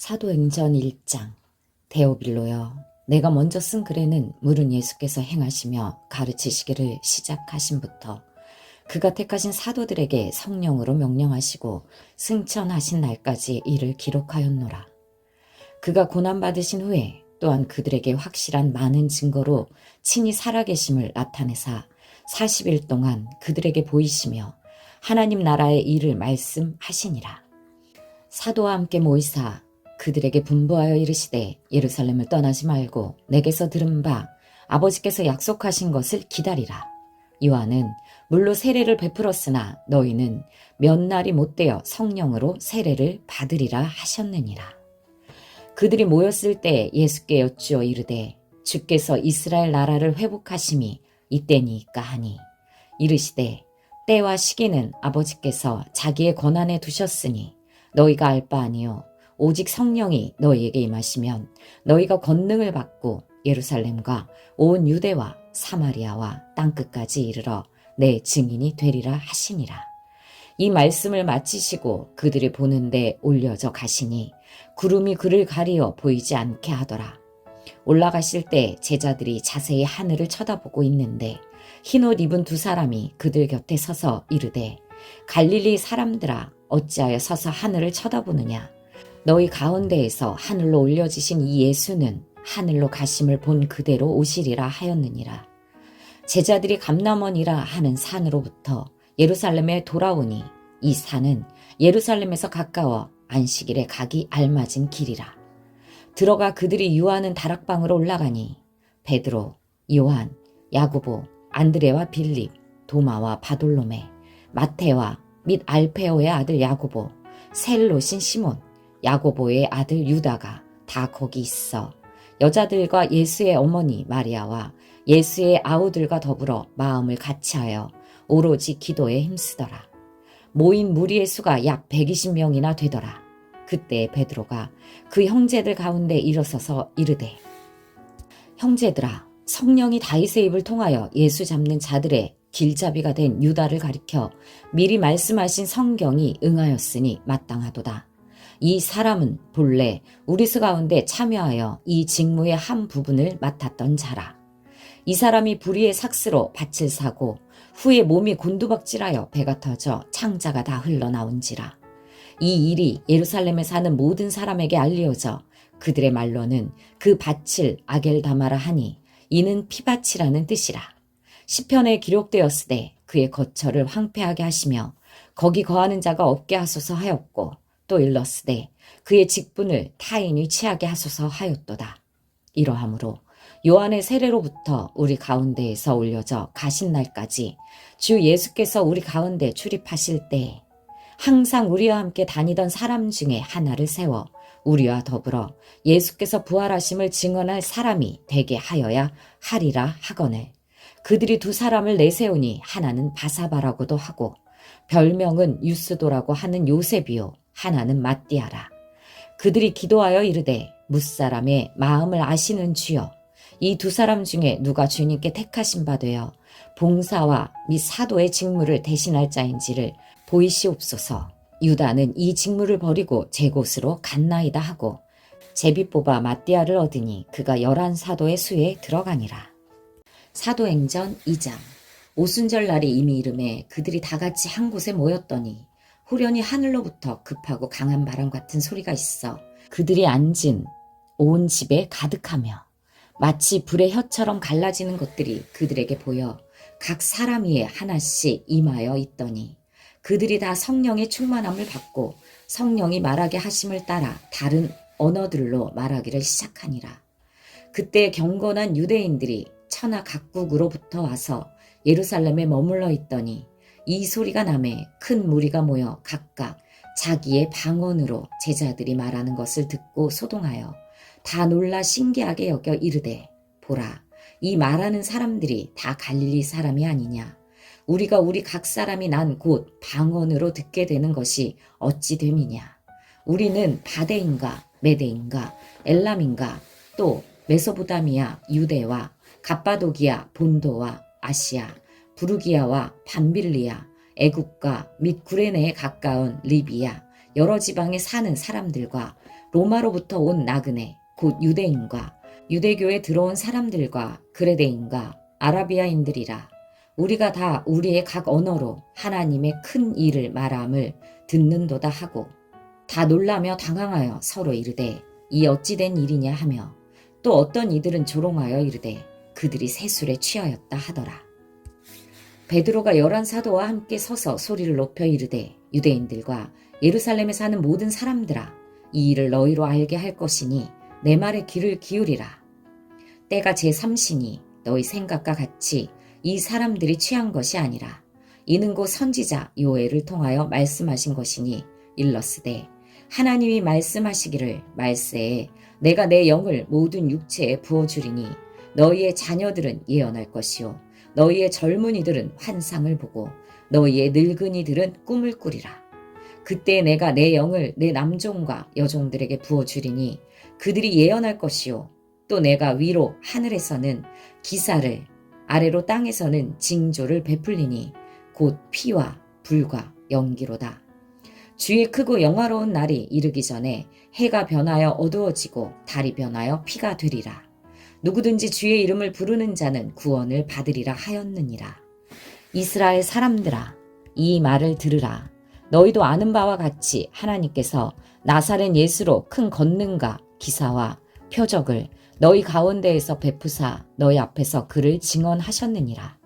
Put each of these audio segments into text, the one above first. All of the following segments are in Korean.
사도행전 1장. 데오빌로여, 내가 먼저 쓴 글에는 물은 예수께서 행하시며 가르치시기를 시작하신부터 그가 택하신 사도들에게 성령으로 명령하시고 승천하신 날까지 이를 기록하였노라. 그가 고난받으신 후에 또한 그들에게 확실한 많은 증거로 친히 살아계심을 나타내사 40일 동안 그들에게 보이시며 하나님 나라의 일을 말씀하시니라. 사도와 함께 모이사 그들에게 분부하여 이르시되 예루살렘을 떠나지 말고 내게서 들은 바 아버지께서 약속하신 것을 기다리라. 요한은 물로 세례를 베풀었으나 너희는 몇 날이 못되어 성령으로 세례를 받으리라 하셨느니라. 그들이 모였을 때 예수께 여쭈어 이르되 주께서 이스라엘 나라를 회복하심이 이때니까 하니 이르시되 때와 시기는 아버지께서 자기의 권한에 두셨으니 너희가 알 바 아니요 오직 성령이 너희에게 임하시면 너희가 권능을 받고 예루살렘과 온 유대와 사마리아와 땅끝까지 이르러 내 증인이 되리라 하시니라. 이 말씀을 마치시고 그들이 보는데 올려져 가시니 구름이 그를 가리어 보이지 않게 하더라. 올라가실 때 제자들이 자세히 하늘을 쳐다보고 있는데 흰옷 입은 두 사람이 그들 곁에 서서 이르되 갈릴리 사람들아 어찌하여 서서 하늘을 쳐다보느냐. 너희 가운데에서 하늘로 올려지신 이 예수는 하늘로 가심을 본 그대로 오시리라 하였느니라. 제자들이 감람원이라 하는 산으로부터 예루살렘에 돌아오니 이 산은 예루살렘에서 가까워 안식일에 가기 알맞은 길이라. 들어가 그들이 유하는 다락방으로 올라가니 베드로, 요한, 야고보, 안드레와 빌립, 도마와 바돌로메, 마테와 및 알페오의 아들 야고보, 셀롯인 시몬, 야고보의 아들 유다가 다 거기 있어 여자들과 예수의 어머니 마리아와 예수의 아우들과 더불어 마음을 같이하여 오로지 기도에 힘쓰더라. 모인 무리의 수가 약 120명이나 되더라. 그때 베드로가 그 형제들 가운데 일어서서 이르되 형제들아, 성령이 다윗의 입을 통하여 예수 잡는 자들의 길잡이가 된 유다를 가리켜 미리 말씀하신 성경이 응하였으니 마땅하도다. 이 사람은 본래 우리 수 가운데 참여하여 이 직무의 한 부분을 맡았던 자라. 이 사람이 불의의 삭스로 밭을 사고 후에 몸이 곤두박질하여 배가 터져 창자가 다 흘러나온지라. 이 일이 예루살렘에 사는 모든 사람에게 알려져 그들의 말로는 그 밭을 아겔다마라 하니 이는 피밭이라는 뜻이라. 시편에 기록되었으되 그의 거처를 황폐하게 하시며 거기 거하는 자가 없게 하소서 하였고 또 일렀으되 그의 직분을 타인이 취하게 하소서 하였도다. 이러하므로 요한의 세례로부터 우리 가운데에서 올려져 가신 날까지 주 예수께서 우리 가운데 출입하실 때에 항상 우리와 함께 다니던 사람 중에 하나를 세워 우리와 더불어 예수께서 부활하심을 증언할 사람이 되게 하여야 하리라 하거늘 그들이 두 사람을 내세우니 하나는 바사바라고도 하고 별명은 유스도라고 하는 요셉이요 하나는 마띠아라. 그들이 기도하여 이르되 뭇사람의 마음을 아시는 주여 이 두 사람 중에 누가 주님께 택하신 바 되어 봉사와 및 사도의 직무를 대신할 자인지를 보이시옵소서. 유다는 이 직무를 버리고 제 곳으로 갔나이다 하고 제비 뽑아 마띠아를 얻으니 그가 11사도의 수에 들어가니라. 사도행전 2장. 오순절 날이 이미 이름에 그들이 다 같이 한 곳에 모였더니 후련히 하늘로부터 급하고 강한 바람 같은 소리가 있어 그들이 앉은 온 집에 가득하며 마치 불의 혀처럼 갈라지는 것들이 그들에게 보여 각 사람 위에 하나씩 임하여 있더니 그들이 다 성령의 충만함을 받고 성령이 말하게 하심을 따라 다른 언어들로 말하기를 시작하니라. 그때 경건한 유대인들이 천하 각국으로부터 와서 예루살렘에 머물러 있더니 이 소리가 나매 큰 무리가 모여 각각 자기의 방언으로 제자들이 말하는 것을 듣고 소동하여 다 놀라 신기하게 여겨 이르되 보라, 이 말하는 사람들이 다 갈릴리 사람이 아니냐. 우리가 우리 각 사람이 난 곳 방언으로 듣게 되는 것이 어찌 됨이냐. 우리는 바데인가 메데인가 엘람인가 또 메소포타미아 유대와 갑바도기아 본도와 아시아 부르기아와 밤빌리아 애국과 및 구레네에 가까운 리비아 여러 지방에 사는 사람들과 로마로부터 온 나그네 곧 유대인과 유대교에 들어온 사람들과 그레데인과 아라비아인들이라. 우리가 다 우리의 각 언어로 하나님의 큰 일을 말함을 듣는도다 하고 다 놀라며 당황하여 서로 이르되 이 어찌 된 일이냐 하며 또 어떤 이들은 조롱하여 이르되 그들이 세술에 취하였다 하더라. 베드로가 11사도와 함께 서서 소리를 높여 이르되 유대인들과 예루살렘에 사는 모든 사람들아, 이 일을 너희로 알게 할 것이니 내 말에 귀를 기울이라. 때가 제3시니 너희 생각과 같이 이 사람들이 취한 것이 아니라 이는 곧 선지자 요엘을 통하여 말씀하신 것이니 일러스되 하나님이 말씀하시기를 말세에 내가 내 영을 모든 육체에 부어주리니 너희의 자녀들은 예언할 것이요 너희의 젊은이들은 환상을 보고 너희의 늙은이들은 꿈을 꾸리라. 그때 내가 내 영을 내 남종과 여종들에게 부어주리니 그들이 예언할 것이요 또 내가 위로 하늘에서는 기사를 아래로 땅에서는 징조를 베풀리니 곧 피와 불과 연기로다. 주의 크고 영화로운 날이 이르기 전에 해가 변하여 어두워지고 달이 변하여 피가 되리라. 누구든지 주의 이름을 부르는 자는 구원을 받으리라 하였느니라. 이스라엘 사람들아, 이 말을 들으라. 너희도 아는 바와 같이 하나님께서 나사렛 예수로 큰 권능과 기사와 표적을 너희 가운데에서 베푸사 너희 앞에서 그를 증언하셨느니라.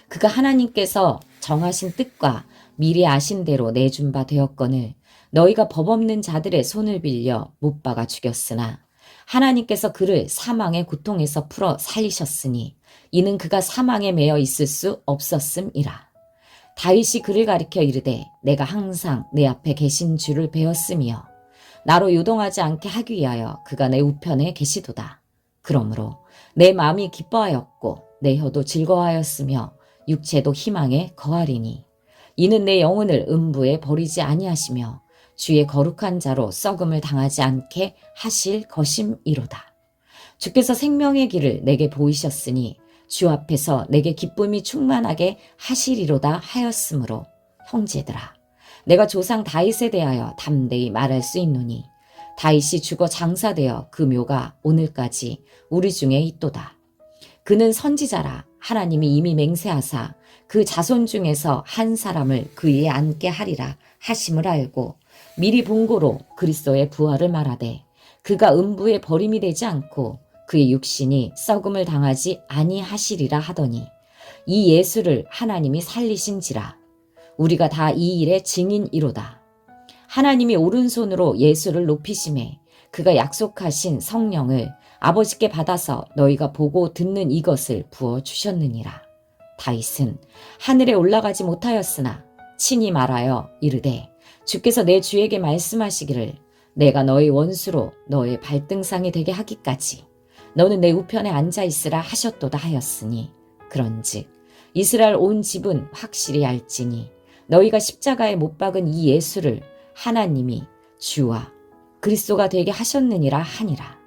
그가 하나님께서 정하신 뜻과 미리 아신 대로 내준 바 되었거늘 너희가 법 없는 자들의 손을 빌려 못 박아 죽였으나 하나님께서 그를 사망의 고통에서 풀어 살리셨으니 이는 그가 사망에 매여 있을 수 없었음이라. 다윗이 그를 가리켜 이르되 내가 항상 내 앞에 계신 주를 배웠으며 나로 요동하지 않게 하기 위하여 그가 내 우편에 계시도다. 그러므로 내 마음이 기뻐하였고 내 혀도 즐거워하였으며 육체도 희망에 거하리니 이는 내 영혼을 음부에 버리지 아니하시며 주의 거룩한 자로 썩음을 당하지 않게 하실 것임이로다. 주께서 생명의 길을 내게 보이셨으니 주 앞에서 내게 기쁨이 충만하게 하시리로다 하였으므로 형제들아, 내가 조상 다윗에 대하여 담대히 말할 수 있노니 다윗이 죽어 장사되어 그 묘가 오늘까지 우리 중에 있도다. 그는 선지자라. 하나님이 이미 맹세하사 그 자손 중에서 한 사람을 그 위에 앉게 하리라 하심을 알고 미리 본고로 그리스도의 부활을 말하되 그가 음부에 버림이 되지 않고 그의 육신이 썩음을 당하지 아니하시리라 하더니 이 예수를 하나님이 살리신지라. 우리가 다 이 일의 증인이로다. 하나님이 오른손으로 예수를 높이심에 그가 약속하신 성령을 아버지께 받아서 너희가 보고 듣는 이것을 부어주셨느니라. 다윗은 하늘에 올라가지 못하였으나 친히 말하여 이르되 주께서 내 주에게 말씀하시기를 내가 너의 원수로 너의 발등상이 되게 하기까지 너는 내 우편에 앉아있으라 하셨도다 하였으니 그런즉 이스라엘 온 집은 확실히 알지니 너희가 십자가에 못 박은 이 예수를 하나님이 주와 그리스도가 되게 하셨느니라 하니라.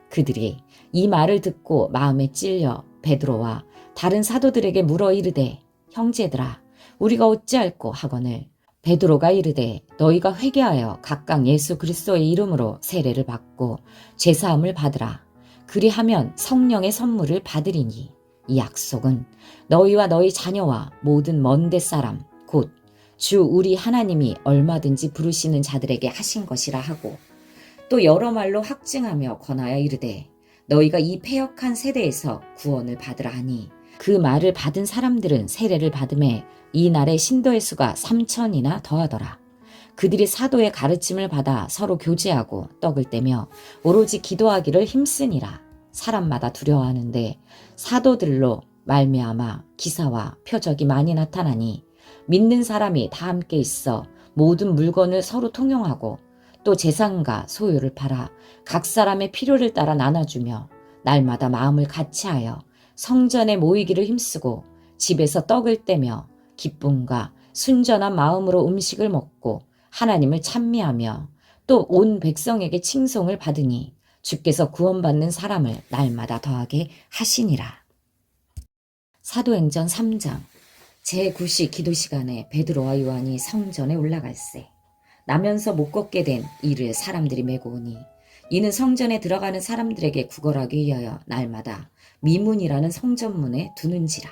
그들이 이 말을 듣고 마음에 찔려 베드로와 다른 사도들에게 물어 이르되 형제들아 우리가 어찌할꼬 하거늘 베드로가 이르되 너희가 회개하여 각각 예수 그리스도의 이름으로 세례를 받고 죄사함을 받으라. 그리하면 성령의 선물을 받으리니 이 약속은 너희와 너희 자녀와 모든 먼 데 사람 곧 주 우리 하나님이 얼마든지 부르시는 자들에게 하신 것이라 하고 또 여러 말로 확증하며 권하여 이르되 너희가 이 패역한 세대에서 구원을 받으라 하니 그 말을 받은 사람들은 세례를 받음에 이 날의 신도의 수가 3,000이나 더하더라. 그들이 사도의 가르침을 받아 서로 교제하고 떡을 떼며 오로지 기도하기를 힘쓰니라. 사람마다 두려워하는데 사도들로 말미암아 기사와 표적이 많이 나타나니 믿는 사람이 다 함께 있어 모든 물건을 서로 통용하고 또 재산과 소유를 팔아 각 사람의 필요를 따라 나눠주며 날마다 마음을 같이하여 성전에 모이기를 힘쓰고 집에서 떡을 떼며 기쁨과 순전한 마음으로 음식을 먹고 하나님을 찬미하며 또 온 백성에게 칭송을 받으니 주께서 구원받는 사람을 날마다 더하게 하시니라. 사도행전 3장 제9시 기도 시간에 베드로와 요한이 성전에 올라갈세. 나면서 못 걷게 된 이를 사람들이 메고 오니 이는 성전에 들어가는 사람들에게 구걸하기 위하여 날마다 미문이라는 성전문에 두는지라.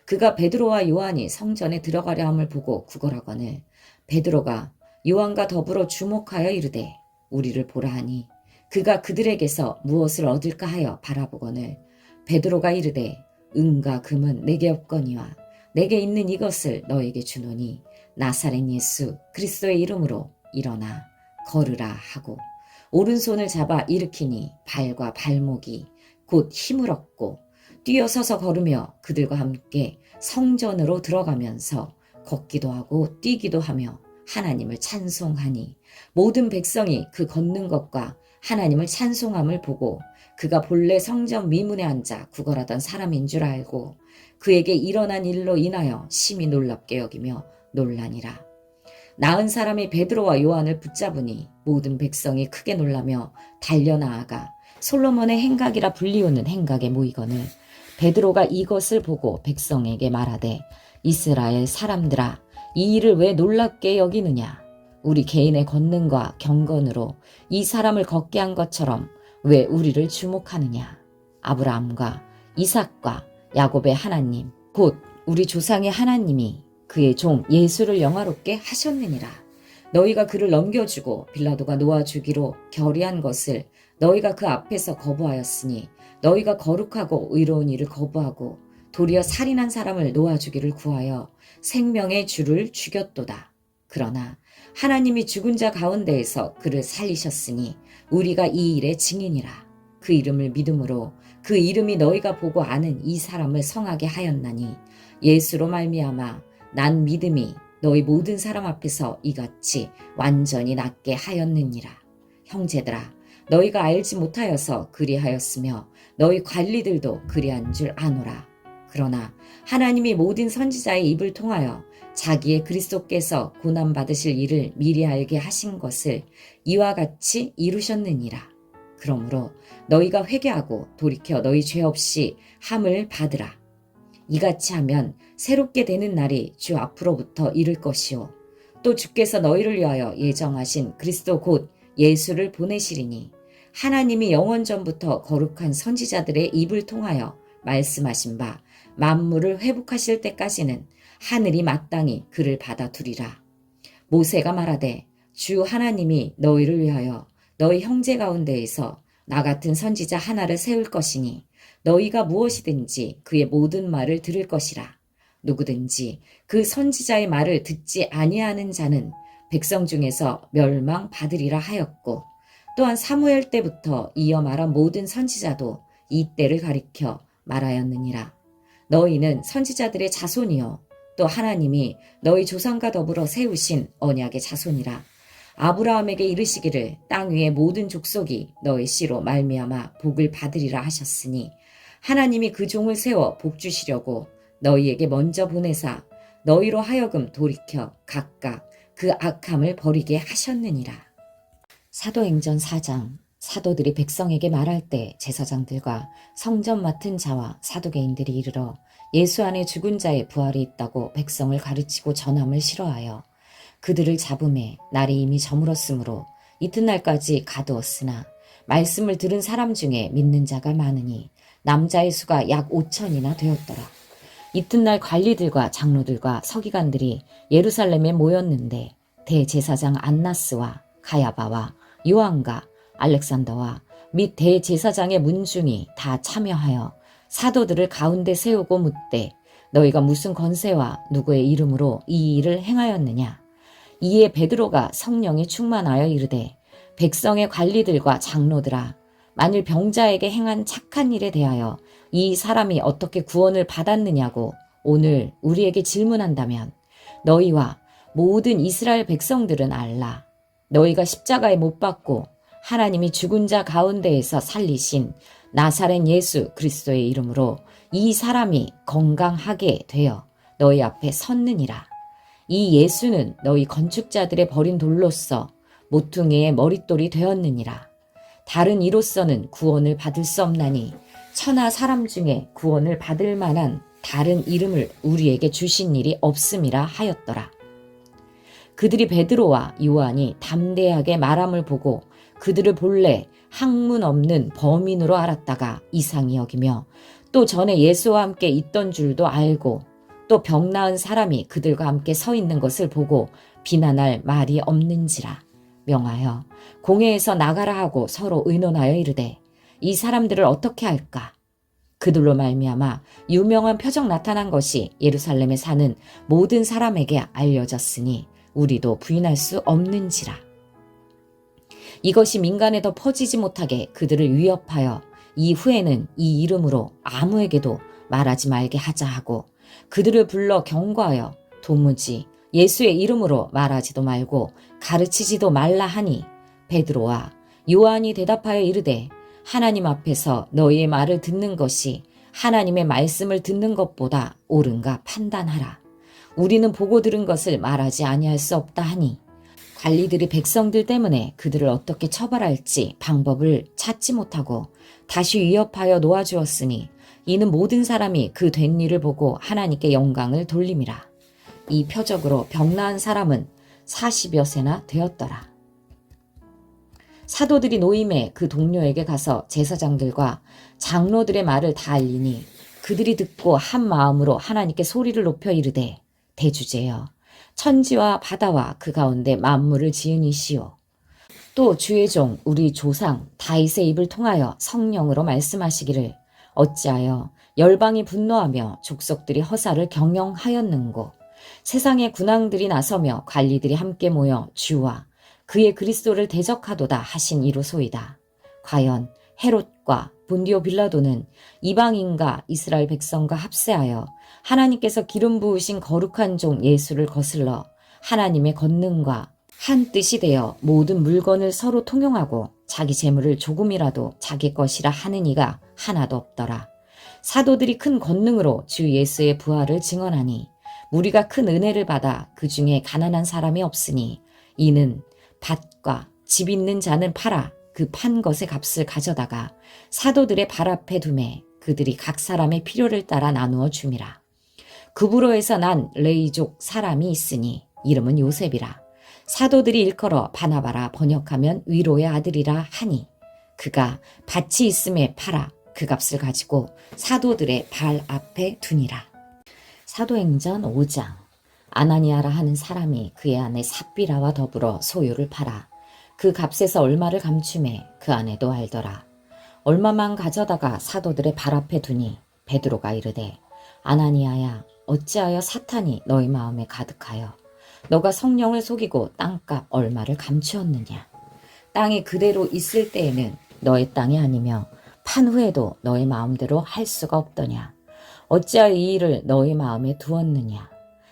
그가 베드로와 요한이 성전에 들어가려 함을 보고 구걸하거늘 베드로가 요한과 더불어 주목하여 이르되 우리를 보라 하니 그가 그들에게서 무엇을 얻을까 하여 바라보거늘 베드로가 이르되 은과 금은 내게 없거니와 내게 있는 이것을 너에게 주노니 나사렛 예수 그리스도의 이름으로 일어나 걸으라 하고 오른손을 잡아 일으키니 발과 발목이 곧 힘을 얻고 뛰어서서 걸으며 그들과 함께 성전으로 들어가면서 걷기도 하고 뛰기도 하며 하나님을 찬송하니 모든 백성이 그 걷는 것과 하나님을 찬송함을 보고 그가 본래 성전 미문에 앉아 구걸하던 사람인 줄 알고 그에게 일어난 일로 인하여 심히 놀랍게 여기며 놀라니라. 나은 사람이 베드로와 요한을 붙잡으니 모든 백성이 크게 놀라며 달려나아가 솔로몬의 행각이라 불리우는 행각에 모이거늘 베드로가 이것을 보고 백성에게 말하되 이스라엘 사람들아 이 일을 왜 놀랍게 여기느냐. 우리 개인의 권능과 경건으로 이 사람을 걷게 한 것처럼 왜 우리를 주목하느냐. 아브라함과 이삭과 야곱의 하나님 곧 우리 조상의 하나님이 그의 종 예수를 영화롭게 하셨느니라. 너희가 그를 넘겨주고 빌라도가 놓아주기로 결의한 것을 너희가 그 앞에서 거부하였으니 너희가 거룩하고 의로운 일을 거부하고 도리어 살인한 사람을 놓아주기를 구하여 생명의 주를 죽였도다. 그러나 하나님이 죽은 자 가운데에서 그를 살리셨으니 우리가 이 일의 증인이라. 그 이름을 믿음으로 그 이름이 너희가 보고 아는 이 사람을 성하게 하였나니 예수로 말미암아 난 믿음이 너희 모든 사람 앞에서 이같이 완전히 낫게 하였느니라. 형제들아 너희가 알지 못하여서 그리하였으며 너희 관리들도 그리한 줄 아노라. 그러나 하나님이 모든 선지자의 입을 통하여 자기의 그리스도께서 고난받으실 일을 미리 알게 하신 것을 이와 같이 이루셨느니라. 그러므로 너희가 회개하고 돌이켜 너희 죄 없이 함을 받으라. 이같이 하면 새롭게 되는 날이 주 앞으로부터 이를 것이요 또 주께서 너희를 위하여 예정하신 그리스도 곧 예수를 보내시리니 하나님이 영원전부터 거룩한 선지자들의 입을 통하여 말씀하신 바 만물을 회복하실 때까지는 하늘이 마땅히 그를 받아두리라. 모세가 말하되 주 하나님이 너희를 위하여 너희 형제 가운데에서 나 같은 선지자 하나를 세울 것이니 너희가 무엇이든지 그의 모든 말을 들을 것이라. 누구든지 그 선지자의 말을 듣지 아니하는 자는 백성 중에서 멸망받으리라 하였고 또한 사무엘 때부터 이어 말한 모든 선지자도 이 때를 가리켜 말하였느니라. 너희는 선지자들의 자손이요 또 하나님이 너희 조상과 더불어 세우신 언약의 자손이라. 아브라함에게 이르시기를 땅 위의 모든 족속이 너희 씨로 말미암아 복을 받으리라 하셨으니 하나님이 그 종을 세워 복 주시려고 너희에게 먼저 보내사 너희로 하여금 돌이켜 각각 그 악함을 버리게 하셨느니라. 사도행전 4장. 사도들이 백성에게 말할 때 제사장들과 성전 맡은 자와 사두개인들이 이르러 예수 안에 죽은 자의 부활이 있다고 백성을 가르치고 전함을 싫어하여 그들을 잡음에 날이 이미 저물었으므로 이튿날까지 가두었으나 말씀을 들은 사람 중에 믿는 자가 많으니 남자의 수가 약 5천이나 되었더라. 이튿날 관리들과 장로들과 서기관들이 예루살렘에 모였는데 대제사장 안나스와 가야바와 요한과 알렉산더와 및 대제사장의 문중이 다 참여하여 사도들을 가운데 세우고 묻되 너희가 무슨 권세와 누구의 이름으로 이 일을 행하였느냐. 이에 베드로가 성령에 충만하여 이르되 백성의 관리들과 장로들아 만일 병자에게 행한 착한 일에 대하여 이 사람이 어떻게 구원을 받았느냐고 오늘 우리에게 질문한다면 너희와 모든 이스라엘 백성들은 알라. 너희가 십자가에 못 박고 하나님이 죽은 자 가운데에서 살리신 나사렛 예수 그리스도의 이름으로 이 사람이 건강하게 되어 너희 앞에 섰느니라. 이 예수는 너희 건축자들의 버린 돌로서 모퉁이의 머릿돌이 되었느니라. 다른 이로서는 구원을 받을 수 없나니 천하 사람 중에 구원을 받을 만한 다른 이름을 우리에게 주신 일이 없음이라 하였더라. 그들이 베드로와 요한이 담대하게 말함을 보고 그들을 본래 학문 없는 범인으로 알았다가 이상히 여기며 또 전에 예수와 함께 있던 줄도 알고 또 병 나은 사람이 그들과 함께 서 있는 것을 보고 비난할 말이 없는지라 명하여 공회에서 나가라 하고 서로 의논하여 이르되 이 사람들을 어떻게 할까? 그들로 말미암아 유명한 표적 나타난 것이 예루살렘에 사는 모든 사람에게 알려졌으니 우리도 부인할 수 없는지라. 이것이 민간에 더 퍼지지 못하게 그들을 위협하여 이후에는 이 이름으로 아무에게도 말하지 말게 하자 하고 그들을 불러 경고하여 도무지 예수의 이름으로 말하지도 말고 가르치지도 말라 하니 베드로와 요한이 대답하여 이르되 하나님 앞에서 너희의 말을 듣는 것이 하나님의 말씀을 듣는 것보다 옳은가 판단하라. 우리는 보고 들은 것을 말하지 아니할 수 없다 하니 관리들이 백성들 때문에 그들을 어떻게 처벌할지 방법을 찾지 못하고 다시 위협하여 놓아주었으니 이는 모든 사람이 그 된 일을 보고 하나님께 영광을 돌림이라. 이 표적으로 병 나은 사람은 40여 세나 되었더라. 사도들이 노임에 그 동료에게 가서 제사장들과 장로들의 말을 다 알리니 그들이 듣고 한 마음으로 하나님께 소리를 높여 이르되 대주제여 천지와 바다와 그 가운데 만물을 지은 이시오. 또 주의 종 우리 조상 다윗의 입을 통하여 성령으로 말씀하시기를 어찌하여 열방이 분노하며 족속들이 허사를 경영하였는고 세상의 군왕들이 나서며 관리들이 함께 모여 주와 그의 그리스도를 대적하도다 하신 이로소이다. 과연 헤롯과 본디오 빌라도는 이방인과 이스라엘 백성과 합세하여 하나님께서 기름 부으신 거룩한 종 예수를 거슬러 하나님의 권능과 한 뜻이 되어 모든 물건을 서로 통용하고 자기 재물을 조금이라도 자기 것이라 하는 이가 하나도 없더라. 사도들이 큰 권능으로 주 예수의 부활을 증언하니 무리가 큰 은혜를 받아 그 중에 가난한 사람이 없으니 이는 밭과 집 있는 자는 팔아 그 판 것의 값을 가져다가 사도들의 발 앞에 두매 그들이 각 사람의 필요를 따라 나누어 줌이라. 구브로에서 난 레이족 사람이 있으니 이름은 요셉이라. 사도들이 일컬어 바나바라 번역하면 위로의 아들이라 하니 그가 밭이 있음에 팔아 그 값을 가지고 사도들의 발 앞에 두니라. 사도행전 5장. 아나니아라 하는 사람이 그의 아내 삽비라와 더불어 소유를 팔아 그 값에서 얼마를 감추매 그 아내도 알더라. 얼마만 가져다가 사도들의 발 앞에 두니 베드로가 이르되 아나니아야 어찌하여 사탄이 너희 마음에 가득하여 너가 성령을 속이고 땅값 얼마를 감추었느냐. 땅이 그대로 있을 때에는 너의 땅이 아니며 판 후에도 너의 마음대로 할 수가 없더냐. 어찌하여 이 일을 너의 마음에 두었느냐.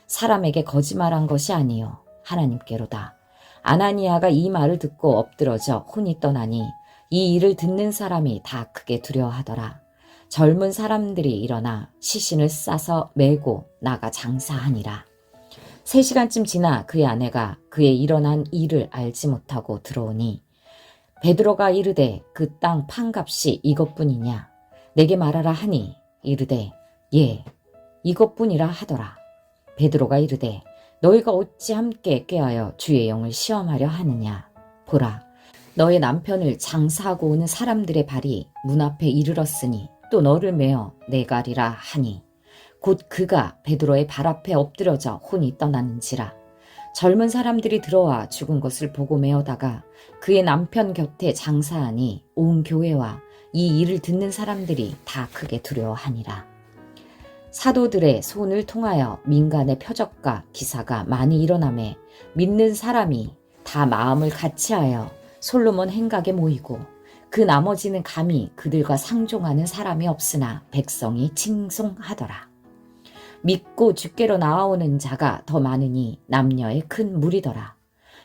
사람에게 거짓말한 것이 아니요 하나님께로다. 아나니아가 이 말을 듣고 엎드러져 혼이 떠나니 이 일을 듣는 사람이 다 크게 두려워하더라. 젊은 사람들이 일어나 시신을 싸서 메고 나가 장사하니라. 3시간쯤 지나 그의 아내가 그의 일어난 일을 알지 못하고 들어오니 베드로가 이르되 그 땅 판값이 이것뿐이냐. 내게 말하라 하니 이르되 예 이것뿐이라 하더라. 베드로가 이르되 너희가 어찌 함께 꾀하여 주의 영을 시험하려 하느냐. 보라 너의 남편을 장사하고 오는 사람들의 발이 문 앞에 이르렀으니 또 너를 메어 내가리라 하니 곧 그가 베드로의 발 앞에 엎드려져 혼이 떠나는지라. 젊은 사람들이 들어와 죽은 것을 보고 메어다가 그의 남편 곁에 장사하니 온 교회와 이 일을 듣는 사람들이 다 크게 두려워하니라. 사도들의 손을 통하여 민간의 표적과 기사가 많이 일어나매 믿는 사람이 다 마음을 같이하여 솔로몬 행각에 모이고 그 나머지는 감히 그들과 상종하는 사람이 없으나 백성이 칭송하더라. 믿고 주께로 나아오는 자가 더 많으니 남녀의 큰 무리더라.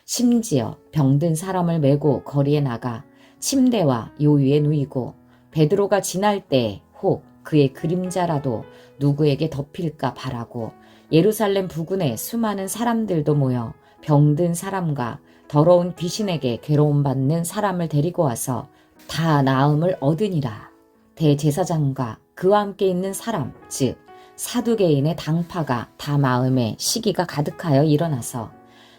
심지어 병든 사람을 메고 거리에 나가 침대와 요위에 누이고 베드로가 지날 때에 혹 그의 그림자라도 누구에게 덮일까 바라고 예루살렘 부근에 수많은 사람들도 모여 병든 사람과 더러운 귀신에게 괴로움받는 사람을 데리고 와서 다 나음을 얻으니라. 대제사장과 그와 함께 있는 사람 즉 사두개인의 당파가 다 마음에 시기가 가득하여 일어나서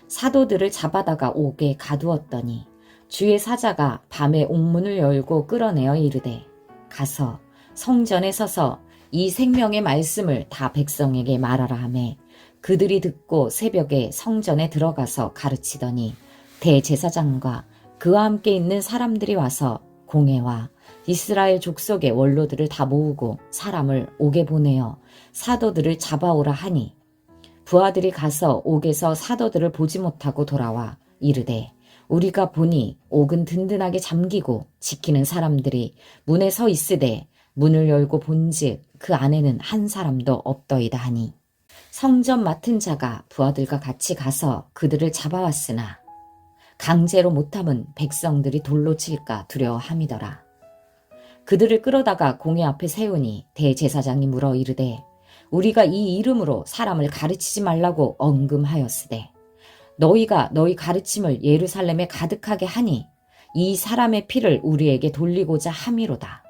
사도들을 잡아다가 옥에 가두었더니 주의 사자가 밤에 옥문을 열고 끌어내어 이르되 가서 성전에 서서 이 생명의 말씀을 다 백성에게 말하라 하매 그들이 듣고 새벽에 성전에 들어가서 가르치더니 대제사장과 그와 함께 있는 사람들이 와서 공회와 이스라엘 족속의 원로들을 다 모으고 사람을 옥에 보내어 사도들을 잡아오라 하니 부하들이 가서 옥에서 사도들을 보지 못하고 돌아와 이르되 우리가 보니 옥은 든든하게 잠기고 지키는 사람들이 문에 서 있으되 문을 열고 본즉 그 안에는 한 사람도 없더이다 하니 성전 맡은 자가 부하들과 같이 가서 그들을 잡아왔으나 강제로 못함은 백성들이 돌로 칠까 두려워함이더라. 그들을 끌어다가 공회 앞에 세우니 대제사장이 물어 이르되 우리가 이 이름으로 사람을 가르치지 말라고 언금하였으되 너희가 너희 가르침을 예루살렘에 가득하게 하니 이 사람의 피를 우리에게 돌리고자 함이로다.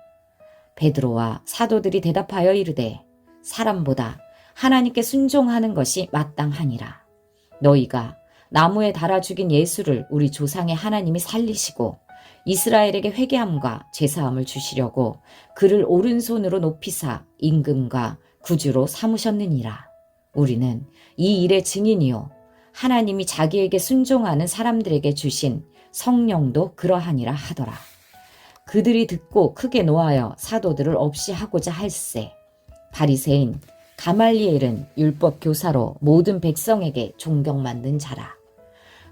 베드로와 사도들이 대답하여 이르되 사람보다 하나님께 순종하는 것이 마땅하니라. 너희가 나무에 달아 죽인 예수를 우리 조상의 하나님이 살리시고 이스라엘에게 회개함과 죄사함을 주시려고 그를 오른손으로 높이사 임금과 구주로 삼으셨느니라. 우리는 이 일의 증인이요 하나님이 자기에게 순종하는 사람들에게 주신 성령도 그러하니라 하더라. 그들이 듣고 크게 노하여 사도들을 없이 하고자 할세. 바리새인 가말리엘은 율법 교사로 모든 백성에게 존경받는 자라.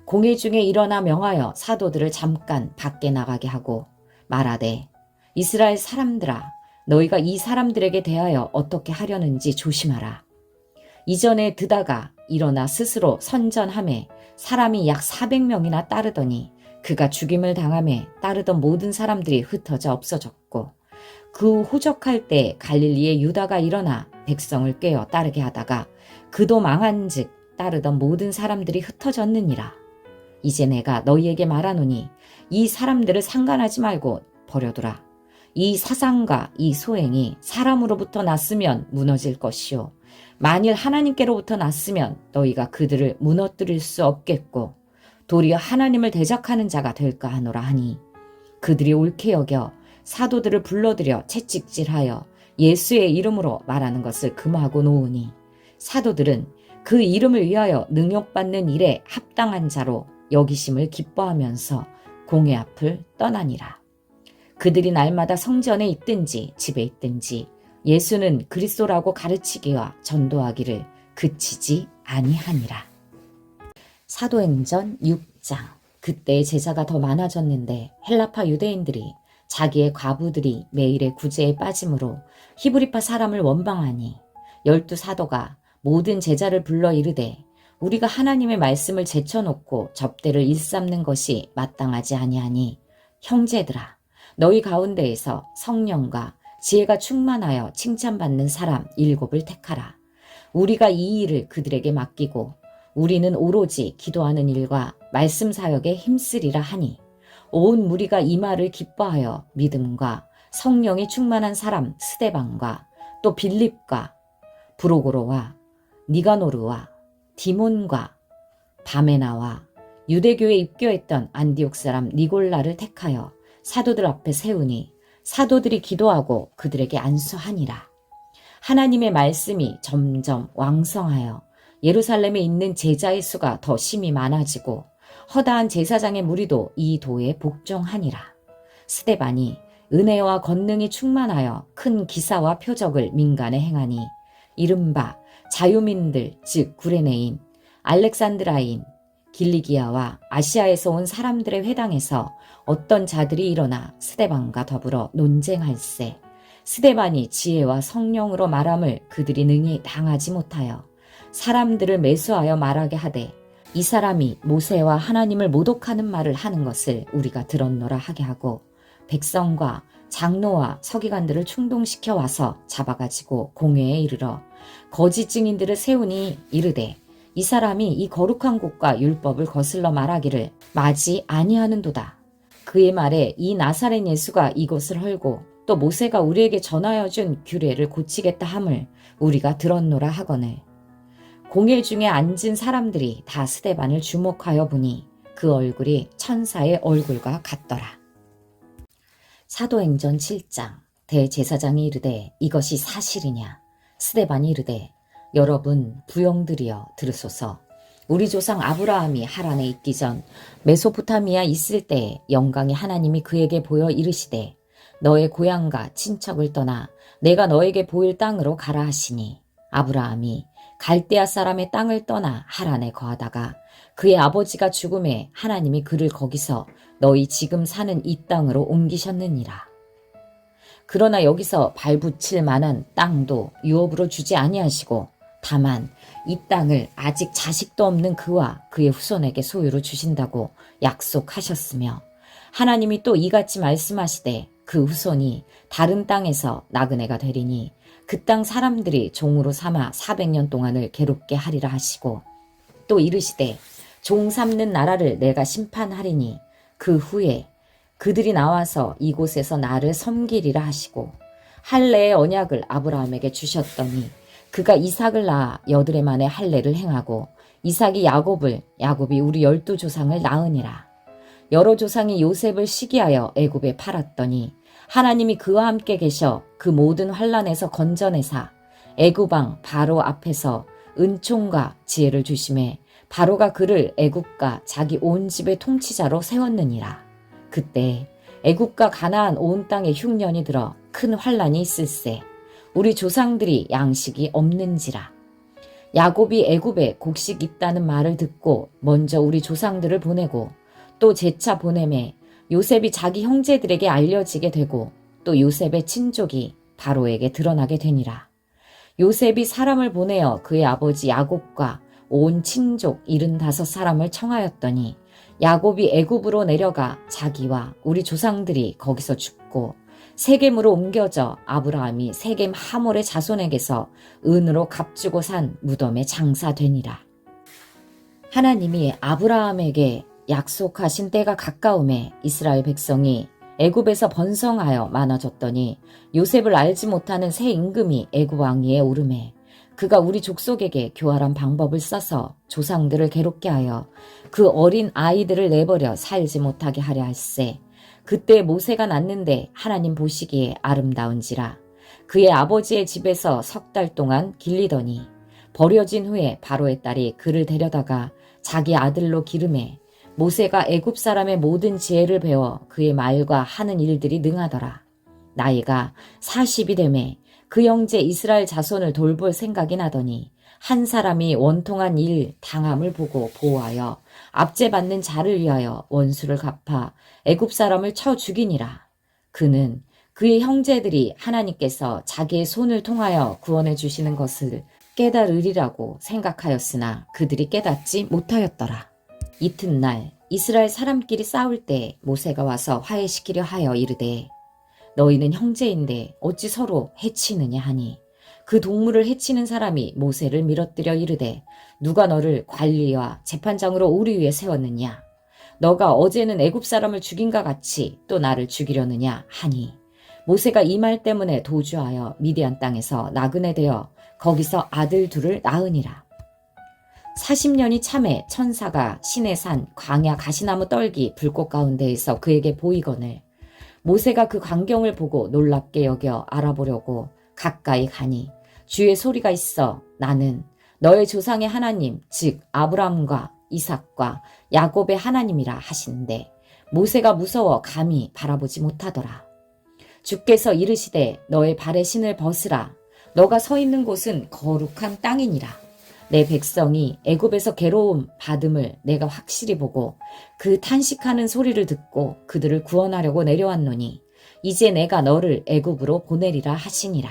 공회 중에 일어나 명하여 사도들을 잠깐 밖에 나가게 하고 말하되 이스라엘 사람들아 너희가 이 사람들에게 대하여 어떻게 하려는지 조심하라. 이전에 드다가 일어나 스스로 선전하매 사람이 약 400명이나 따르더니 그가 죽임을 당하매 따르던 모든 사람들이 흩어져 없어졌고 그 호적할 때 갈릴리의 유다가 일어나 백성을 꿰어 따르게 하다가 그도 망한즉 따르던 모든 사람들이 흩어졌느니라. 이제 내가 너희에게 말하노니 이 사람들을 상관하지 말고 버려두라. 이 사상과 이 소행이 사람으로부터 났으면 무너질 것이요 만일 하나님께로부터 났으면 너희가 그들을 무너뜨릴 수 없겠고 도리어 하나님을 대적하는 자가 될까 하노라 하니 그들이 옳게 여겨 사도들을 불러들여 채찍질하여 예수의 이름으로 말하는 것을 금하고 놓으니 사도들은 그 이름을 위하여 능욕받는 일에 합당한 자로 여기심을 기뻐하면서 공회 앞을 떠나니라. 그들이 날마다 성전에 있든지 집에 있든지 예수는 그리스도라고 가르치기와 전도하기를 그치지 아니하니라. 사도행전 6장. 그때 제자가 더 많아졌는데 헬라파 유대인들이 자기의 과부들이 매일의 구제에 빠짐으로 히브리파 사람을 원망하니 12 사도가 모든 제자를 불러 이르되 우리가 하나님의 말씀을 제쳐놓고 접대를 일삼는 것이 마땅하지 아니하니 형제들아 너희 가운데에서 성령과 지혜가 충만하여 칭찬받는 사람 7을 택하라. 우리가 이 일을 그들에게 맡기고 우리는 오로지 기도하는 일과 말씀 사역에 힘쓰리라 하니 온 무리가 이 말을 기뻐하여 믿음과 성령이 충만한 사람 스데반과 또 빌립과 브로고로와 니가노르와 디몬과 바메나와 유대교에 입교했던 안디옥 사람 니골라를 택하여 사도들 앞에 세우니 사도들이 기도하고 그들에게 안수하니라. 하나님의 말씀이 점점 왕성하여 예루살렘에 있는 제자의 수가 더 심히 많아지고 허다한 제사장의 무리도 이 도에 복종하니라. 스데반이 은혜와 권능이 충만하여 큰 기사와 표적을 민간에 행하니 이른바 자유민들 즉 구레네인, 알렉산드라인, 길리기아와 아시아에서 온 사람들의 회당에서 어떤 자들이 일어나 스데반과 더불어 논쟁할세. 스데반이 지혜와 성령으로 말함을 그들이 능히 당하지 못하여 사람들을 매수하여 말하게 하되 이 사람이 모세와 하나님을 모독하는 말을 하는 것을 우리가 들었노라 하게 하고 백성과 장로와 서기관들을 충동시켜 와서 잡아가지고 공회에 이르러 거짓 증인들을 세우니 이르되 이 사람이 이 거룩한 곳과 율법을 거슬러 말하기를 마지 아니하는도다. 그의 말에 이 나사렛 예수가 이곳을 헐고 또 모세가 우리에게 전하여 준 규례를 고치겠다 함을 우리가 들었노라 하거늘 공회 중에 앉은 사람들이 다 스데반을 주목하여 보니 그 얼굴이 천사의 얼굴과 같더라. 사도행전 7장. 대제사장이 이르되 이것이 사실이냐? 스데반이 이르되 여러분 부영들이여 들으소서. 우리 조상 아브라함이 하란에 있기 전 메소포타미아 있을 때에 영광의 하나님이 그에게 보여 이르시되 너의 고향과 친척을 떠나 내가 너에게 보일 땅으로 가라 하시니 아브라함이 갈대아 사람의 땅을 떠나 하란에 거하다가 그의 아버지가 죽음에 하나님이 그를 거기서 너희 지금 사는 이 땅으로 옮기셨느니라. 그러나 여기서 발붙일 만한 땅도 유업으로 주지 아니하시고 다만 이 땅을 아직 자식도 없는 그와 그의 후손에게 소유로 주신다고 약속하셨으며 하나님이 또 이같이 말씀하시되 그 후손이 다른 땅에서 나그네가 되리니 그 땅 사람들이 종으로 삼아 400년 동안을 괴롭게 하리라 하시고 또 이르시되 종 삼는 나라를 내가 심판하리니 그 후에 그들이 나와서 이곳에서 나를 섬기리라 하시고 할례의 언약을 아브라함에게 주셨더니 그가 이삭을 낳아 여드레 만에 할례를 행하고 이삭이 야곱을 야곱이 우리 12조상을 낳으니라. 여러 조상이 요셉을 시기하여 애굽에 팔았더니 하나님이 그와 함께 계셔 그 모든 환난에서 건져내사 애굽 왕 바로 앞에서 은총과 지혜를 주심에 바로가 그를 애굽과 자기 온 집의 통치자로 세웠느니라. 그때 애굽과 가나안 온 땅에 흉년이 들어 큰 환난이 있을세 우리 조상들이 양식이 없는지라. 야곱이 애굽에 곡식 있다는 말을 듣고 먼저 우리 조상들을 보내고 또 재차 보내매 요셉이 자기 형제들에게 알려지게 되고 또 요셉의 친족이 바로에게 드러나게 되니라. 요셉이 사람을 보내어 그의 아버지 야곱과 온 친족 75사람을 청하였더니 야곱이 애굽으로 내려가 자기와 우리 조상들이 거기서 죽고 세겜으로 옮겨져 아브라함이 세겜 하몰의 자손에게서 은으로 값주고 산 무덤에 장사되니라. 하나님이 아브라함에게 약속하신 때가 가까움에 이스라엘 백성이 애굽에서 번성하여 많아졌더니 요셉을 알지 못하는 새 임금이 애굽 왕위에 오르매 그가 우리 족속에게 교활한 방법을 써서 조상들을 괴롭게 하여 그 어린 아이들을 내버려 살지 못하게 하려 할세. 그때 모세가 낳는데 하나님 보시기에 아름다운지라. 그의 아버지의 집에서 3달 동안 길리더니 버려진 후에 바로의 딸이 그를 데려다가 자기 아들로 기르매 모세가 애굽 사람의 모든 지혜를 배워 그의 말과 하는 일들이 능하더라. 나이가 40이 되매 그 형제 이스라엘 자손을 돌볼 생각이 나더니 한 사람이 원통한 일 당함을 보고 보호하여 압제받는 자를 위하여 원수를 갚아 애굽 사람을 쳐 죽이니라. 그는 그의 형제들이 하나님께서 자기의 손을 통하여 구원해 주시는 것을 깨달으리라고 생각하였으나 그들이 깨닫지 못하였더라. 이튿날 이스라엘 사람끼리 싸울 때 모세가 와서 화해시키려 하여 이르되 너희는 형제인데 어찌 서로 해치느냐 하니 그 동물을 해치는 사람이 모세를 밀어뜨려 이르되 누가 너를 관리와 재판장으로 우리 위에 세웠느냐 너가 어제는 애굽 사람을 죽인과 같이 또 나를 죽이려느냐 하니 모세가 이 말 때문에 도주하여 미디안 땅에서 나그네 되어 거기서 아들 둘을 낳으니라. 40년이 참에 천사가 시내산 광야 가시나무 떨기 불꽃 가운데에서 그에게 보이거늘 모세가 그 광경을 보고 놀랍게 여겨 알아보려고 가까이 가니 주의 소리가 있어 나는 너의 조상의 하나님 즉 아브라함과 이삭과 야곱의 하나님이라 하시는데 모세가 무서워 감히 바라보지 못하더라. 주께서 이르시되 너의 발의 신을 벗으라. 너가 서 있는 곳은 거룩한 땅이니라. 내 백성이 애굽에서 괴로움 받음을 내가 확실히 보고 그 탄식하는 소리를 듣고 그들을 구원하려고 내려왔노니 이제 내가 너를 애굽으로 보내리라 하시니라.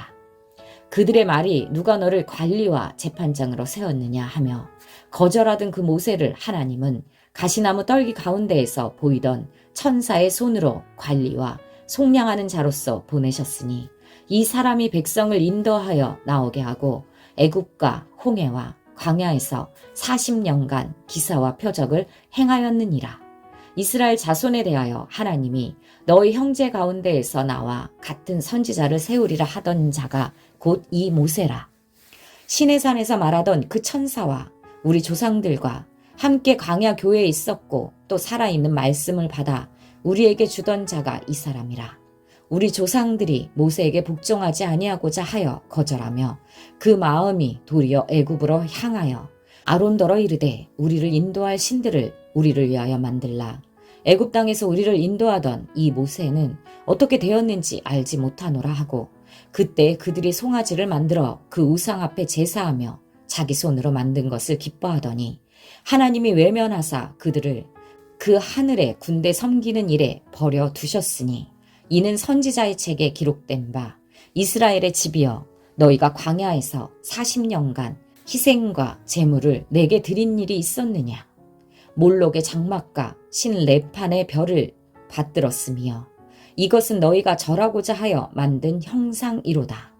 그들의 말이 누가 너를 관리와 재판장으로 세웠느냐 하며 거절하던 그 모세를 하나님은 가시나무 떨기 가운데에서 보이던 천사의 손으로 관리와 속량하는 자로서 보내셨으니 이 사람이 백성을 인도하여 나오게 하고 애굽과 홍해와 광야에서 40년간 기사와 표적을 행하였느니라. 이스라엘 자손에 대하여 하나님이 너희 형제 가운데에서 나와 같은 선지자를 세우리라 하던 자가 곧 이 모세라. 시내산에서 말하던 그 천사와 우리 조상들과 함께 광야 교회에 있었고 또 살아있는 말씀을 받아 우리에게 주던 자가 이 사람이라. 우리 조상들이 모세에게 복종하지 아니하고자 하여 거절하며 그 마음이 도리어 애굽으로 향하여 아론더러 이르되 우리를 인도할 신들을 우리를 위하여 만들라. 애굽 땅에서 우리를 인도하던 이 모세는 어떻게 되었는지 알지 못하노라 하고 그때 그들이 송아지를 만들어 그 우상 앞에 제사하며 자기 손으로 만든 것을 기뻐하더니 하나님이 외면하사 그들을 그 하늘의 군대 섬기는 일에 버려 두셨으니 이는 선지자의 책에 기록된 바 이스라엘의 집이여 너희가 광야에서 40년간 희생과 제물을 내게 드린 일이 있었느냐. 몰록의 장막과 신 레판의 별을 받들었으며 이것은 너희가 절하고자 하여 만든 형상이로다.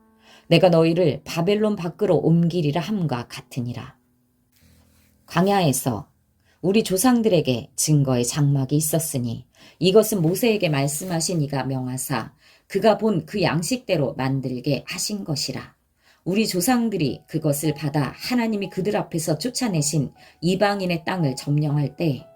내가 너희를 바벨론 밖으로 옮기리라 함과 같으니라. 광야에서 우리 조상들에게 증거의 장막이 있었으니 이것은 모세에게 말씀하신 이가 명하사 그가 본 그 양식대로 만들게 하신 것이라. 우리 조상들이 그것을 받아 하나님이 그들 앞에서 쫓아내신 이방인의 땅을 점령할 때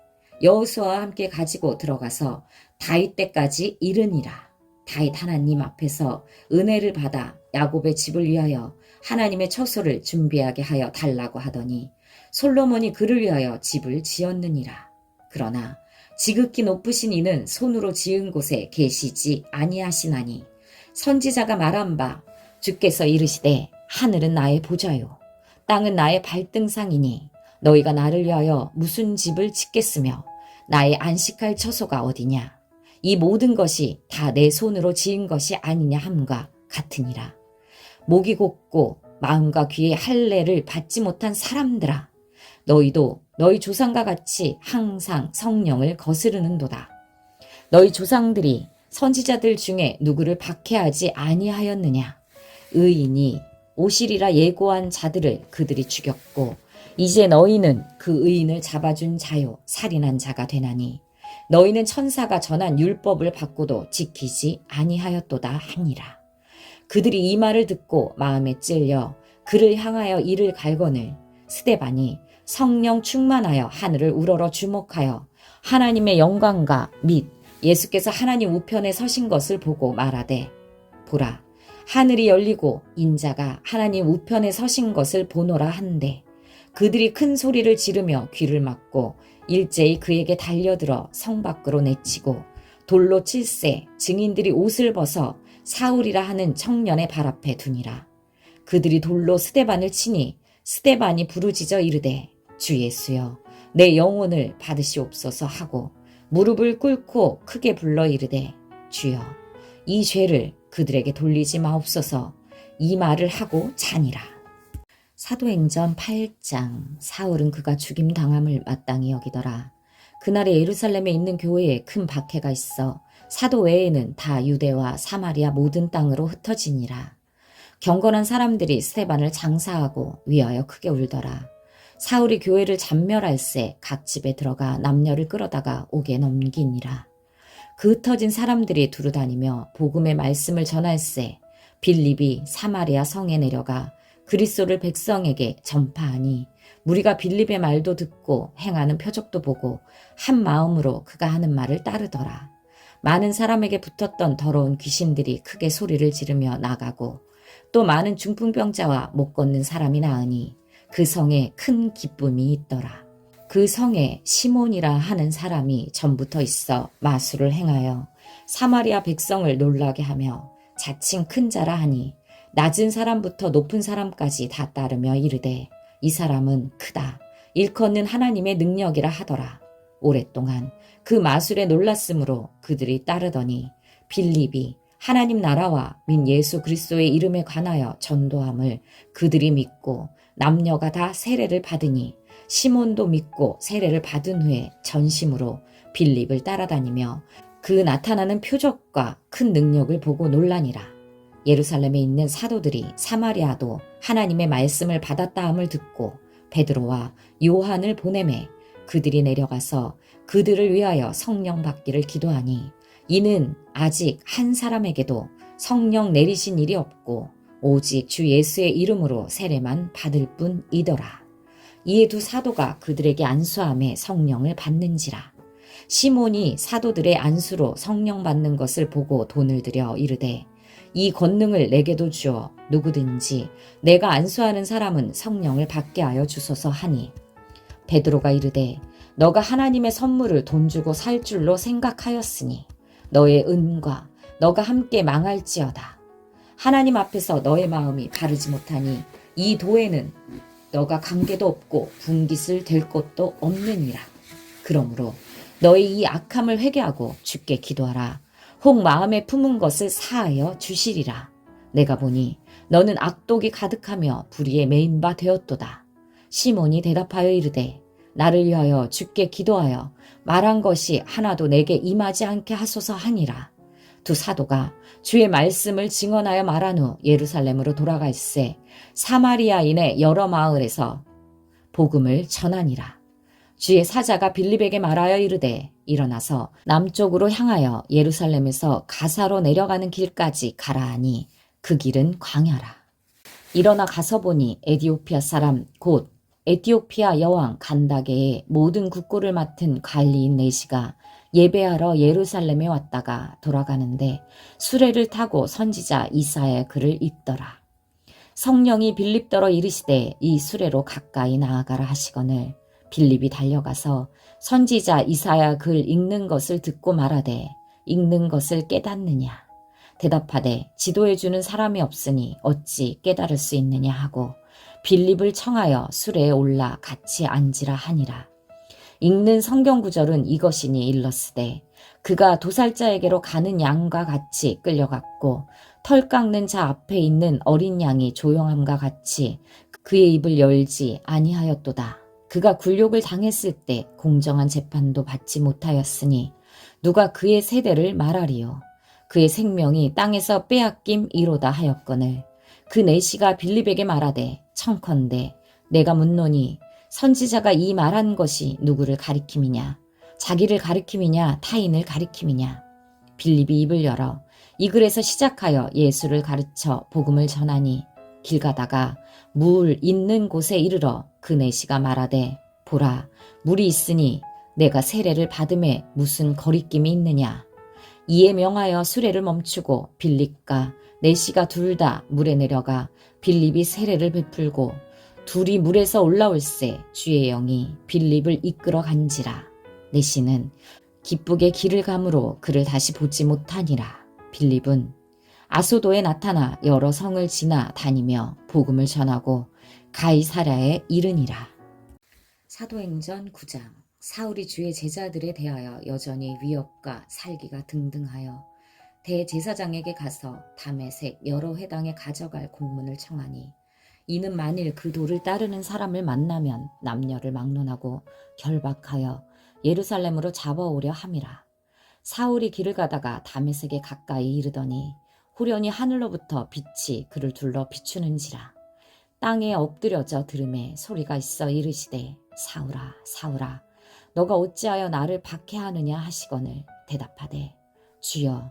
여호수아와 함께 가지고 들어가서 다윗 때까지 이르니라. 다윗 하나님 앞에서 은혜를 받아 야곱의 집을 위하여 하나님의 처소를 준비하게 하여 달라고 하더니 솔로몬이 그를 위하여 집을 지었느니라. 그러나 지극히 높으신 이는 손으로 지은 곳에 계시지 아니하시나니 선지자가 말한 바 주께서 이르시되 하늘은 나의 보좌요 땅은 나의 발등상이니 너희가 나를 위하여 무슨 집을 짓겠으며 나의 안식할 처소가 어디냐. 이 모든 것이 다 내 손으로 지은 것이 아니냐 함과 같으니라. 목이 곧고 마음과 귀에 할례를 받지 못한 사람들아 너희도 너희 조상과 같이 항상 성령을 거스르는도다. 너희 조상들이 선지자들 중에 누구를 박해하지 아니하였느냐. 의인이 오시리라 예고한 자들을 그들이 죽였고 이제 너희는 그 의인을 잡아준 자요 살인한 자가 되나니 너희는 천사가 전한 율법을 받고도 지키지 아니하였도다 하니라. 그들이 이 말을 듣고 마음에 찔려 그를 향하여 이를 갈거늘 스데반이 성령 충만하여 하늘을 우러러 주목하여 하나님의 영광과 및 예수께서 하나님 우편에 서신 것을 보고 말하되 보라 하늘이 열리고 인자가 하나님 우편에 서신 것을 보노라 한데 그들이 큰 소리를 지르며 귀를 막고 일제히 그에게 달려들어 성 밖으로 내치고 돌로 칠세 증인들이 옷을 벗어 사울이라 하는 청년의 발 앞에 두니라. 그들이 돌로 스데반을 치니 스데반이 부르짖어 이르되 주 예수여 내 영혼을 받으시옵소서 하고 무릎을 꿇고 크게 불러 이르되 주여 이 죄를 그들에게 돌리지 마옵소서. 이 말을 하고 자니라. 사도행전 8장. 사울은 그가 죽임 당함을 마땅히 여기더라. 그날에 예루살렘에 있는 교회에 큰 박해가 있어 사도 외에는 다 유대와 사마리아 모든 땅으로 흩어지니라. 경건한 사람들이 스데반을 장사하고 위하여 크게 울더라. 사울이 교회를 잔멸할새 각 집에 들어가 남녀를 끌어다가 옥에 넘기니라. 그 흩어진 사람들이 두루다니며 복음의 말씀을 전할새 빌립이 사마리아 성에 내려가 그리스도를 백성에게 전파하니 무리가 빌립의 말도 듣고 행하는 표적도 보고 한 마음으로 그가 하는 말을 따르더라. 많은 사람에게 붙었던 더러운 귀신들이 크게 소리를 지르며 나가고 또 많은 중풍병자와 못 걷는 사람이 나으니 그 성에 큰 기쁨이 있더라. 그 성에 시몬이라 하는 사람이 전부터 있어 마술을 행하여 사마리아 백성을 놀라게 하며 자칭 큰 자라 하니 낮은 사람부터 높은 사람까지 다 따르며 이르되 이 사람은 크다. 일컫는 하나님의 능력이라 하더라. 오랫동안 그 마술에 놀랐으므로 그들이 따르더니 빌립이 하나님 나라와 민 예수 그리스도의 이름에 관하여 전도함을 그들이 믿고 남녀가 다 세례를 받으니 시몬도 믿고 세례를 받은 후에 전심으로 빌립을 따라다니며 그 나타나는 표적과 큰 능력을 보고 놀라니라. 예루살렘에 있는 사도들이 사마리아도 하나님의 말씀을 받았다함을 듣고 베드로와 요한을 보내매 그들이 내려가서 그들을 위하여 성령 받기를 기도하니 이는 아직 한 사람에게도 성령 내리신 일이 없고 오직 주 예수의 이름으로 세례만 받을 뿐이더라. 이에 두 사도가 그들에게 안수함에 성령을 받는지라. 시몬이 사도들의 안수로 성령 받는 것을 보고 돈을 들여 이르되 이 권능을 내게도 주어 누구든지 내가 안수하는 사람은 성령을 받게 하여 주소서 하니, 베드로가 이르되 너가 하나님의 선물을 돈 주고 살 줄로 생각하였으니 너의 은과 너가 함께 망할지어다. 하나님 앞에서 너의 마음이 바르지 못하니 이 도에는 너가 관계도 없고 분깃을 댈 것도 없느니라. 그러므로 너의 이 악함을 회개하고 주께 기도하라. 혹 마음에 품은 것을 사하여 주시리라. 내가 보니 너는 악독이 가득하며 불의에 매인 바 되었도다. 시몬이 대답하여 이르되 나를 위하여 주께 기도하여 말한 것이 하나도 내게 임하지 않게 하소서 하니라. 두 사도가 주의 말씀을 증언하여 말한 후 예루살렘으로 돌아갈새 사마리아인의 여러 마을에서 복음을 전하니라. 주의 사자가 빌립에게 말하여 이르되 일어나서 남쪽으로 향하여 예루살렘에서 가사로 내려가는 길까지 가라 하니 그 길은 광야라. 일어나 가서 보니 에디오피아 사람 곧 에티오피아 여왕 간다게의 모든 국고를 맡은 관리인 네시가 예배하러 예루살렘에 왔다가 돌아가는데 수레를 타고 선지자 이사야의 글을 읽더라. 성령이 빌립더러 이르시되 이 수레로 가까이 나아가라 하시거늘 빌립이 달려가서 선지자 이사야 글 읽는 것을 듣고 말하되 읽는 것을 깨닫느냐. 대답하되 지도해주는 사람이 없으니 어찌 깨달을 수 있느냐 하고 빌립을 청하여 수레에 올라 같이 앉으라 하니라. 읽는 성경 구절은 이것이니 일렀으되 그가 도살자에게로 가는 양과 같이 끌려갔고 털 깎는 자 앞에 있는 어린 양이 조용함과 같이 그의 입을 열지 아니하였도다. 그가 굴욕을 당했을 때 공정한 재판도 받지 못하였으니 누가 그의 세대를 말하리요. 그의 생명이 땅에서 빼앗김 이로다 하였거늘 그 내시가 빌립에게 말하되 청컨대 내가 묻노니 선지자가 이 말한 것이 누구를 가리킴이냐 자기를 가리킴이냐 타인을 가리킴이냐. 빌립이 입을 열어 이 글에서 시작하여 예수를 가르쳐 복음을 전하니 길 가다가 물 있는 곳에 이르러 그 내시가 말하되 보라 물이 있으니 내가 세례를 받음에 무슨 거리낌이 있느냐. 이에 명하여 수레를 멈추고 빌립과 내시가 둘 다 물에 내려가 빌립이 세례를 베풀고 둘이 물에서 올라올새 주의 영이 빌립을 이끌어 간지라. 내시는 기쁘게 길을 가므로 그를 다시 보지 못하니라. 빌립은 아소도에 나타나 여러 성을 지나 다니며 복음을 전하고 가이사랴에 이르니라. 사도행전 9장. 사울이 주의 제자들에 대하여 여전히 위협과 살기가 등등하여 대제사장에게 가서 다메섹 여러 회당에 가져갈 공문을 청하니 이는 만일 그 도를 따르는 사람을 만나면 남녀를 막론하고 결박하여 예루살렘으로 잡아오려 함이라. 사울이 길을 가다가 다메섹에 가까이 이르더니 후련히 하늘로부터 빛이 그를 둘러 비추는지라. 땅에 엎드려져 들음에 소리가 있어 이르시되 사울아 사울아 너가 어찌하여 나를 박해하느냐 하시거늘 대답하되 주여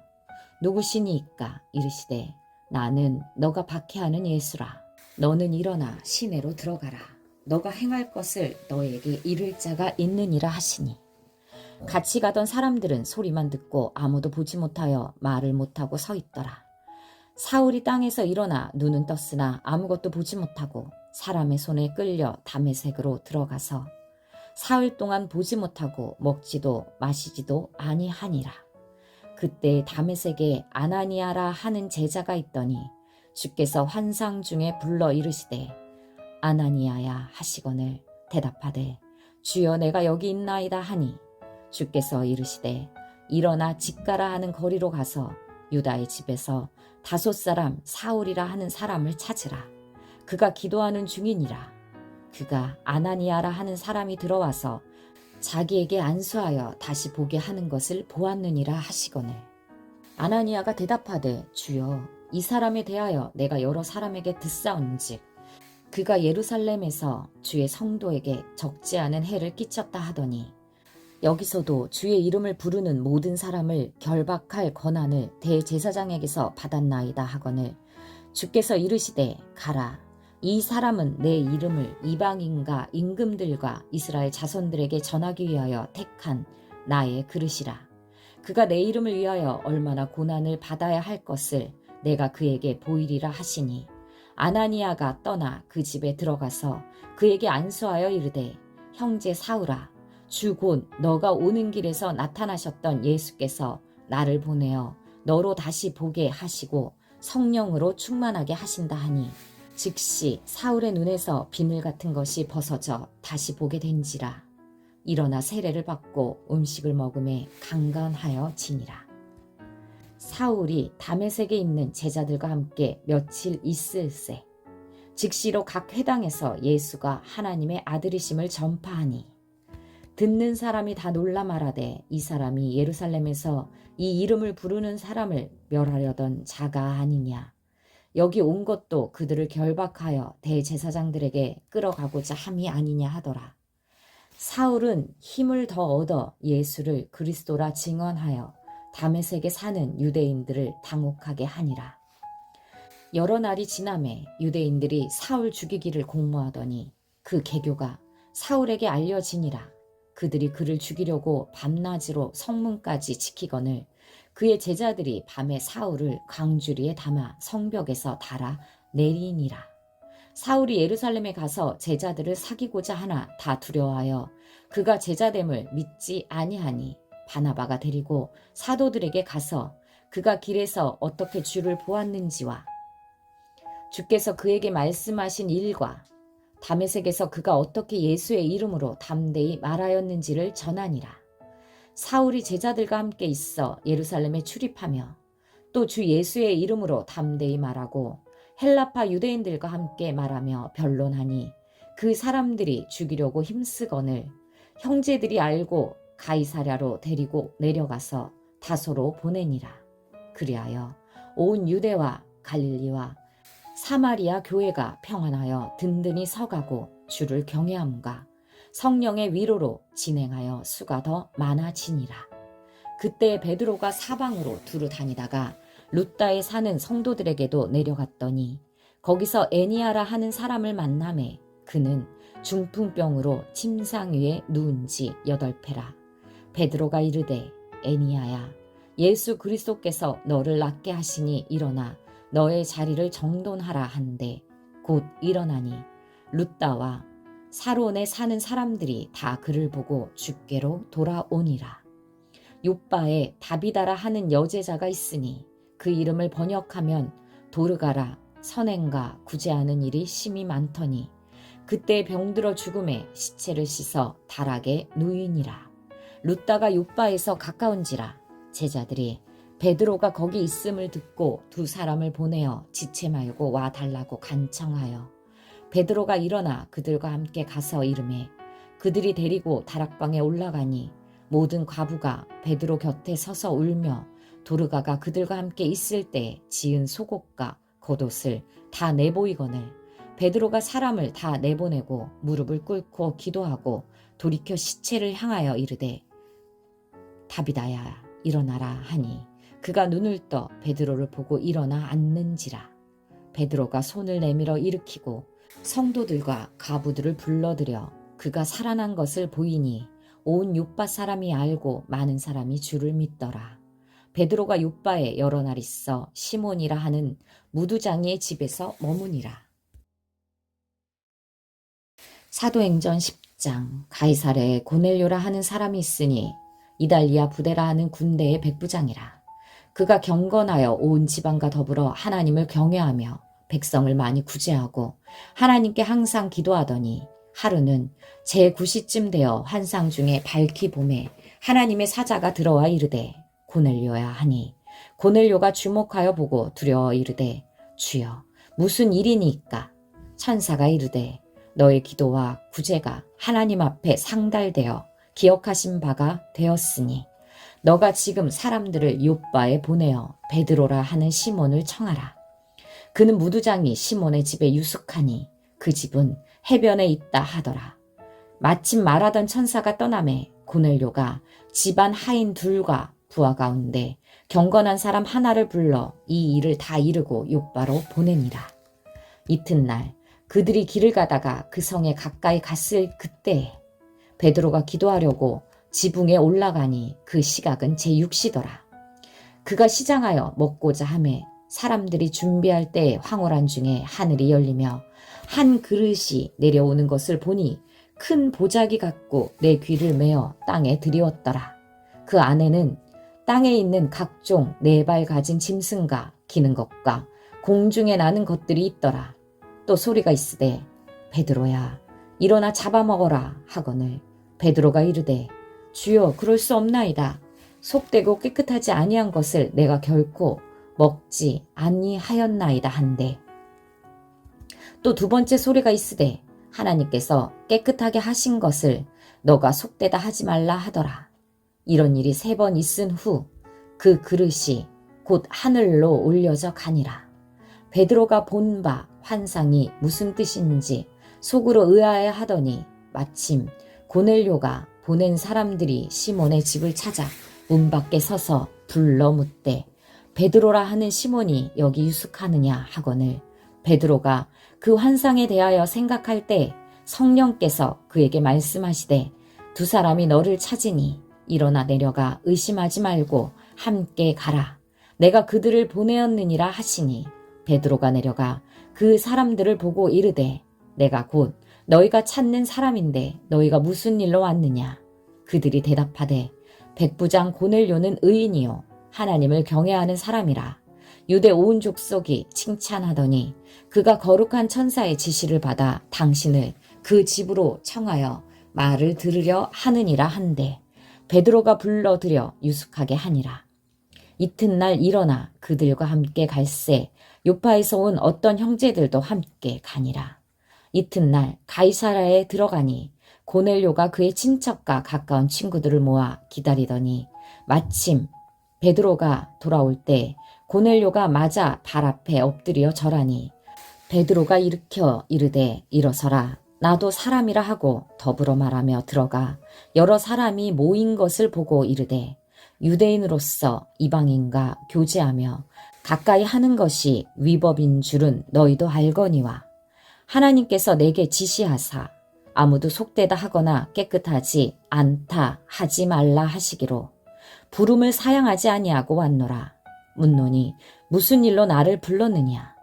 누구시니이까. 이르시되 나는 너가 박해하는 예수라. 너는 일어나 시내로 들어가라. 너가 행할 것을 너에게 이를 자가 있느니라 하시니 같이 가던 사람들은 소리만 듣고 아무도 보지 못하여 말을 못하고 서 있더라. 사울이 땅에서 일어나 눈은 떴으나 아무것도 보지 못하고 사람의 손에 끌려 다메섹으로 들어가서 사흘 동안 보지 못하고 먹지도 마시지도 아니하니라. 그때 다메섹에 아나니아라 하는 제자가 있더니 주께서 환상 중에 불러 이르시되 아나니아야 하시거늘 대답하되 주여 내가 여기 있나이다 하니 주께서 이르시되 일어나 집가라 하는 거리로 가서 유다의 집에서 5 사람 사울이라 하는 사람을 찾으라. 그가 기도하는 중이니라. 그가 아나니아라 하는 사람이 들어와서 자기에게 안수하여 다시 보게 하는 것을 보았느니라 하시거늘 아나니아가 대답하되 주여 이 사람에 대하여 내가 여러 사람에게 듣사온즉 그가 예루살렘에서 주의 성도에게 적지 않은 해를 끼쳤다 하더니 여기서도 주의 이름을 부르는 모든 사람을 결박할 권한을 대제사장에게서 받았나이다 하거늘 주께서 이르시되 가라. 이 사람은 내 이름을 이방인과 임금들과 이스라엘 자손들에게 전하기 위하여 택한 나의 그릇이라. 그가 내 이름을 위하여 얼마나 고난을 받아야 할 것을 내가 그에게 보이리라 하시니, 아나니아가 떠나 그 집에 들어가서 그에게 안수하여 이르되, 형제 사울아, 주 곧 너가 오는 길에서 나타나셨던 예수께서 나를 보내어 너로 다시 보게 하시고 성령으로 충만하게 하신다 하니, 즉시 사울의 눈에서 비늘 같은 것이 벗어져 다시 보게 된지라. 일어나 세례를 받고 음식을 먹음에 강건하여 지니라. 사울이 다메섹에 있는 제자들과 함께 며칠 있을새 즉시로 각 회당에서 예수가 하나님의 아들이심을 전파하니, 듣는 사람이 다 놀라 말하되 이 사람이 예루살렘에서 이 이름을 부르는 사람을 멸하려던 자가 아니냐. 여기 온 것도 그들을 결박하여 대제사장들에게 끌어가고자 함이 아니냐 하더라. 사울은 힘을 더 얻어 예수를 그리스도라 증언하여 다메섹에 사는 유대인들을 당혹하게 하니라. 여러 날이 지나매 유대인들이 사울 죽이기를 공모하더니 그 계교가 사울에게 알려지니라. 그들이 그를 죽이려고 밤낮으로 성문까지 지키거늘 그의 제자들이 밤에 사울을 광주리에 담아 성벽에서 달아 내리니라. 사울이 예루살렘에 가서 제자들을 사귀고자 하나 다 두려워하여 그가 제자됨을 믿지 아니하니, 바나바가 데리고 사도들에게 가서 그가 길에서 어떻게 주를 보았는지와 주께서 그에게 말씀하신 일과 다메섹에서 그가 어떻게 예수의 이름으로 담대히 말하였는지를 전하니라. 사울이 제자들과 함께 있어 예루살렘에 출입하며 또 주 예수의 이름으로 담대히 말하고 헬라파 유대인들과 함께 말하며 변론하니, 그 사람들이 죽이려고 힘쓰거늘 형제들이 알고 가이사랴로 데리고 내려가서 다소로 보내니라. 그리하여 온 유대와 갈릴리와 사마리아 교회가 평안하여 든든히 서가고 주를 경외함과 성령의 위로로 진행하여 수가 더 많아지니라. 그때 베드로가 사방으로 두루 다니다가 룻다에 사는 성도들에게도 내려갔더니 거기서 애니아라 하는 사람을 만나매 그는 중풍병으로 침상 위에 누운 지 8패라. 베드로가 이르되 애니아야, 예수 그리스도께서 너를 낫게 하시니 일어나 너의 자리를 정돈하라 한데 곧 일어나니 룻다와 사론에 사는 사람들이 다 그를 보고 주께로 돌아오니라. 요바에 다비다라 하는 여제자가 있으니 그 이름을 번역하면 도르가라, 선행과 구제하는 일이 심히 많더니 그때 병들어 죽음에 시체를 씻어 다락에 누이니라. 룻다가 요바에서 가까운지라 제자들이 베드로가 거기 있음을 듣고 2 사람을 보내어 지체 말고 와 달라고 간청하여 베드로가 일어나 그들과 함께 가서 이르매 그들이 데리고 다락방에 올라가니 모든 과부가 베드로 곁에 서서 울며 도르가가 그들과 함께 있을 때 지은 속옷과 겉옷을 다 내보이거늘 베드로가 사람을 다 내보내고 무릎을 꿇고 기도하고 돌이켜 시체를 향하여 이르되 다비다야 일어나라 하니 그가 눈을 떠 베드로를 보고 일어나 앉는지라. 베드로가 손을 내밀어 일으키고 성도들과 가부들을 불러들여 그가 살아난 것을 보이니 온 요빠 사람이 알고 많은 사람이 주를 믿더라. 베드로가 요빠에 여러 날 있어 시몬이라 하는 무두장이의 집에서 머무니라. 사도행전 10장. 가이사랴에 고넬료라 하는 사람이 있으니 이달리아 부대라 하는 군대의 백부장이라. 그가 경건하여 온 지방과 더불어 하나님을 경외하며 백성을 많이 구제하고 하나님께 항상 기도하더니 하루는 제9시쯤 되어 환상 중에 밝히 봄에 하나님의 사자가 들어와 이르되 고넬료야 하니 고넬료가 주목하여 보고 두려워 이르되 주여 무슨 일이니까? 천사가 이르되 너의 기도와 구제가 하나님 앞에 상달되어 기억하신 바가 되었으니 너가 지금 사람들을 요빠에 보내어 베드로라 하는 시몬을 청하라. 그는 무두장이 시몬의 집에 유숙하니 그 집은 해변에 있다 하더라. 마침 말하던 천사가 떠나매 고넬료가 집안 하인 둘과 부하 가운데 경건한 사람 하나를 불러 이 일을 다 이루고 욥바로 보내니라. 이튿날 그들이 길을 가다가 그 성에 가까이 갔을 그때에 베드로가 기도하려고 지붕에 올라가니 그 시각은 제6시더라. 그가 시장하여 먹고자 하매 사람들이 준비할 때에 황홀한 중에 하늘이 열리며 한 그릇이 내려오는 것을 보니 큰 보자기 같고 내 귀를 메어 땅에 들이웠더라. 그 안에는 땅에 있는 각종 4발 가진 짐승과 기는 것과 공중에 나는 것들이 있더라. 또 소리가 있으되 베드로야 일어나 잡아먹어라 하거늘 베드로가 이르되 주여 그럴 수 없나이다. 속되고 깨끗하지 아니한 것을 내가 결코 먹지 아니하였나이다 한데 또 2번째 소리가 있으되 하나님께서 깨끗하게 하신 것을 너가 속되다 하지 말라 하더라. 이런 일이 3번 있은 후 그 그릇이 곧 하늘로 올려져 가니라. 베드로가 본 바 환상이 무슨 뜻인지 속으로 의아해 하더니 마침 고넬료가 보낸 사람들이 시몬의 집을 찾아 문 밖에 서서 불러 묻되 베드로라 하는 시몬이 여기 유숙하느냐 하거늘 베드로가 그 환상에 대하여 생각할 때 성령께서 그에게 말씀하시되 2 사람이 너를 찾으니 일어나 내려가 의심하지 말고 함께 가라. 내가 그들을 보내었느니라 하시니 베드로가 내려가 그 사람들을 보고 이르되 내가 곧 너희가 찾는 사람인데 너희가 무슨 일로 왔느냐. 그들이 대답하되 백부장 고넬료는 의인이요 하나님을 경외하는 사람이라. 유대 온 족속이 칭찬하더니 그가 거룩한 천사의 지시를 받아 당신을 그 집으로 청하여 말을 들으려 하느니라 한데 베드로가 불러들여 유숙하게 하니라. 이튿날 일어나 그들과 함께 갈새 요파에서 온 어떤 형제들도 함께 가니라. 이튿날 가이사라에 들어가니 고넬료가 그의 친척과 가까운 친구들을 모아 기다리더니 마침 베드로가 돌아올 때 고넬료가 맞아 발 앞에 엎드려 절하니 베드로가 일으켜 이르되 일어서라. 나도 사람이라 하고 더불어 말하며 들어가 여러 사람이 모인 것을 보고 이르되 유대인으로서 이방인과 교제하며 가까이 하는 것이 위법인 줄은 너희도 알거니와 하나님께서 내게 지시하사 아무도 속되다 하거나 깨끗하지 않다 하지 말라 하시기로 부름을 사양하지 아니하고 왔노라. 묻노니 무슨 일로 나를 불렀느냐.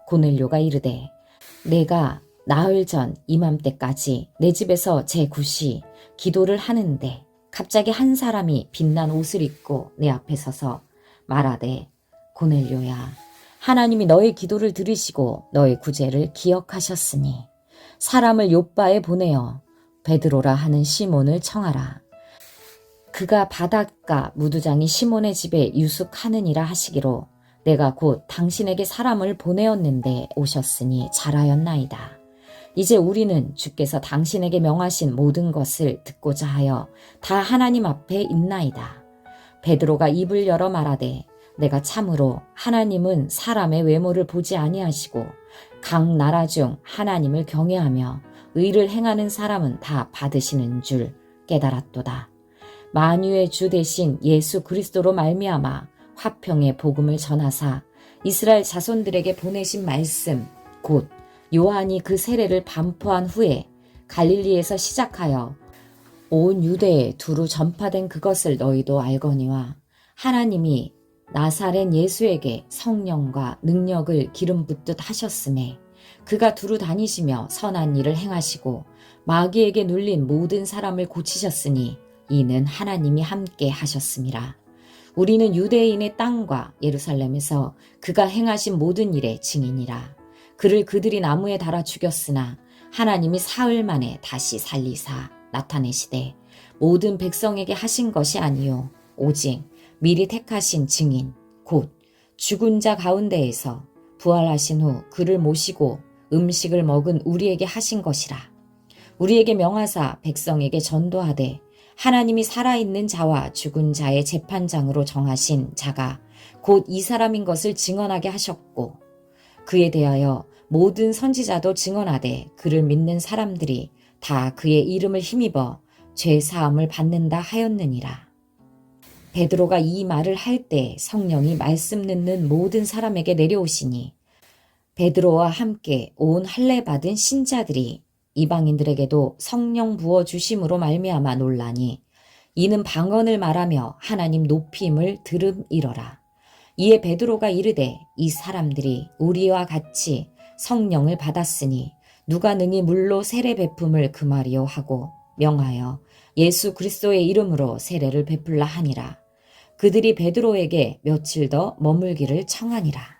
고넬료가 이르되 내가 나흘 전 이맘때까지 내 집에서 제9시 기도를 하는데 갑자기 한 사람이 빛난 옷을 입고 내 앞에 서서 말하되 고넬료야 하나님이 너의 기도를 들으시고 너의 구제를 기억하셨으니 사람을 욥바에 보내어 베드로라 하는 시몬을 청하라. 그가 바닷가 무두장이 시몬의 집에 유숙하느니라 하시기로 내가 곧 당신에게 사람을 보내었는데 오셨으니 잘하였나이다. 이제 우리는 주께서 당신에게 명하신 모든 것을 듣고자 하여 다 하나님 앞에 있나이다. 베드로가 입을 열어 말하되 내가 참으로 하나님은 사람의 외모를 보지 아니하시고 각 나라 중 하나님을 경외하며 의를 행하는 사람은 다 받으시는 줄 깨달았도다. 만유의 주 대신 예수 그리스도로 말미암아 화평의 복음을 전하사 이스라엘 자손들에게 보내신 말씀 곧 요한이 그 세례를 반포한 후에 갈릴리에서 시작하여 온 유대에 두루 전파된 그것을 너희도 알거니와 하나님이 나사렛 예수에게 성령과 능력을 기름 붓듯 하셨음에 그가 두루 다니시며 선한 일을 행하시고 마귀에게 눌린 모든 사람을 고치셨으니 이는 하나님이 함께 하셨음이라. 우리는 유대인의 땅과 예루살렘에서 그가 행하신 모든 일의 증인이라. 그를 그들이 나무에 달아 죽였으나 하나님이 사흘 만에 다시 살리사 나타내시되 모든 백성에게 하신 것이 아니요 오직 미리 택하신 증인 곧 죽은 자 가운데에서 부활하신 후 그를 모시고 음식을 먹은 우리에게 하신 것이라. 우리에게 명하사 백성에게 전도하되 하나님이 살아있는 자와 죽은 자의 재판장으로 정하신 자가 곧 이 사람인 것을 증언하게 하셨고 그에 대하여 모든 선지자도 증언하되 그를 믿는 사람들이 다 그의 이름을 힘입어 죄 사함을 받는다 하였느니라. 베드로가 이 말을 할 때 성령이 말씀 듣는 모든 사람에게 내려오시니 베드로와 함께 온 할례 받은 신자들이 이방인들에게도 성령 부어 주심으로 말미암아 놀라니 이는 방언을 말하며 하나님 높임을 들음이러라. 이에 베드로가 이르되 이 사람들이 우리와 같이 성령을 받았으니 누가 능히 물로 세례 베품을 금하리요 하고 명하여 예수 그리스도의 이름으로 세례를 베풀라 하니라. 그들이 베드로에게 며칠 더 머물기를 청하니라.